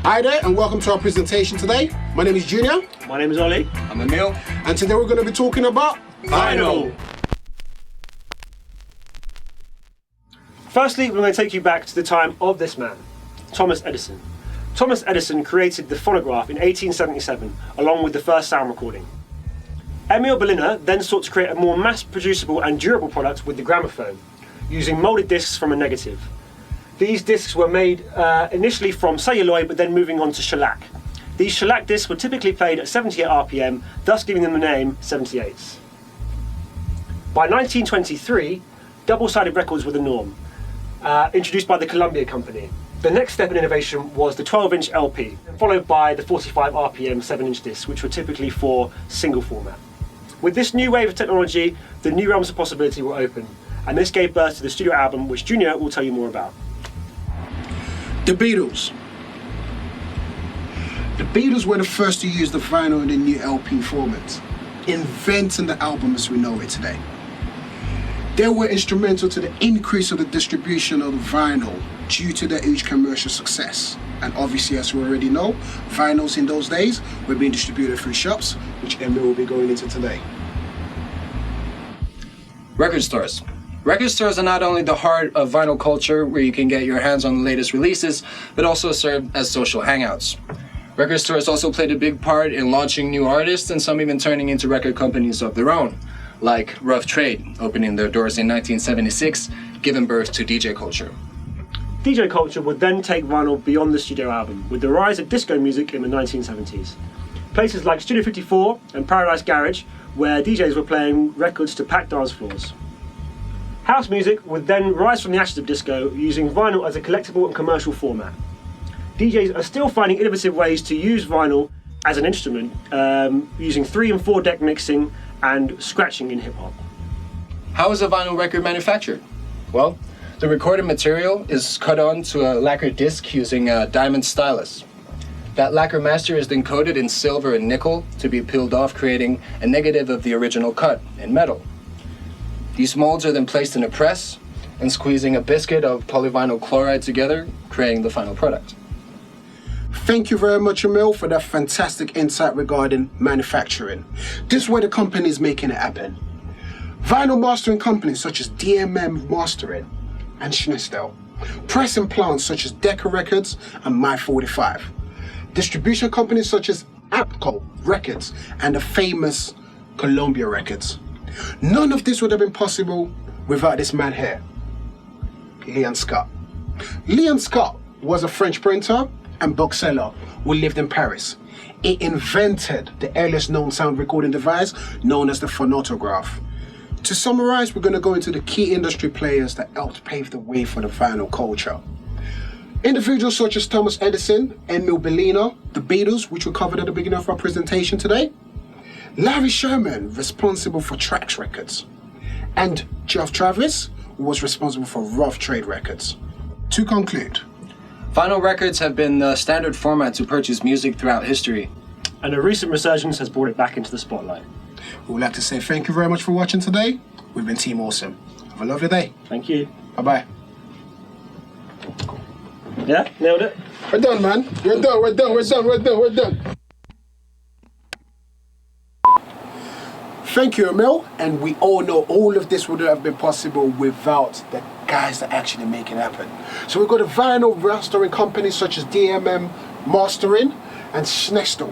Hi there and welcome to our presentation today. My name is Junior. My name is Ollie. I'm Emil. And today we're going to be talking about vinyl. Firstly, we're going to take you back to the time of this man, Thomas Edison. Thomas Edison created the phonograph in 1877 along with the first sound recording. Emil Berliner then sought to create a more mass-producible and durable product with the gramophone, using moulded discs from a negative. These discs were made initially from celluloid, but then moving on to shellac. These shellac discs were typically played at 78 RPM, thus giving them the name 78s. By 1923, double-sided records were the norm, introduced by the Columbia Company. The next step in innovation was the 12-inch LP, followed by the 45 RPM 7-inch discs, which were typically for single format. With this new wave of technology, the new realms of possibility were open, and this gave birth to the studio album, which Junior will tell you more about. The Beatles. The Beatles were the first to use the vinyl in the new LP format, inventing the album as we know it today. They were instrumental to the increase of the distribution of the vinyl due to their huge commercial success. And obviously, as we already know, vinyls in those days were being distributed through shops, which Emil will be going into today. Record stores. Record stores are not only the heart of vinyl culture, where you can get your hands on the latest releases, but also serve as social hangouts. Record stores also played a big part in launching new artists and some even turning into record companies of their own, like Rough Trade, opening their doors in 1976, giving birth to DJ culture. DJ culture would then take vinyl beyond the studio album, with the rise of disco music in the 1970s. Places like Studio 54 and Paradise Garage, where DJs were playing records to packed dance floors. House music would then rise from the ashes of disco, using vinyl as a collectible and commercial format. DJs are still finding innovative ways to use vinyl as an instrument, using 3 and 4 deck mixing and scratching in hip hop. How is a vinyl record manufactured? Well, the recorded material is cut onto a lacquered disc using a diamond stylus. That lacquer master is then coated in silver and nickel to be peeled off, creating a negative of the original cut in metal. These molds are then placed in a press and squeezing a biscuit of polyvinyl chloride together, creating the final product. Thank you very much, Emil, for that fantastic insight regarding manufacturing. This is where the company is making it happen. Vinyl mastering companies such as DMM Mastering and Schnestel, pressing plants such as Decca Records and My45, distribution companies such as Apco Records and the famous Columbia Records. None of this would have been possible without this man here, Leon Scott. Leon Scott was a French printer and bookseller who lived in Paris. He invented the earliest known sound recording device known as the phonautograph. To summarize, we're going to go into the key industry players that helped pave the way for the vinyl culture. Individuals such as Thomas Edison, Emil Berliner, the Beatles, which we covered at the beginning of our presentation today, Larry Sherman, responsible for Trax Records, and Geoff Travis, who was responsible for Rough Trade Records. To conclude, Vinyl records have been the standard format to purchase music throughout history. And a recent resurgence has brought it back into the spotlight. we would like to say thank you very much for watching today. We've been Team Awesome. Have a lovely day. Thank you. Bye-bye. Yeah, nailed it. We're done, man. We're done. Thank you, Emil. And we all know all of this wouldn't have been possible without the guys that actually make it happen. So we've got a vinyl mastering companies such as DMM Mastering and Schnestel.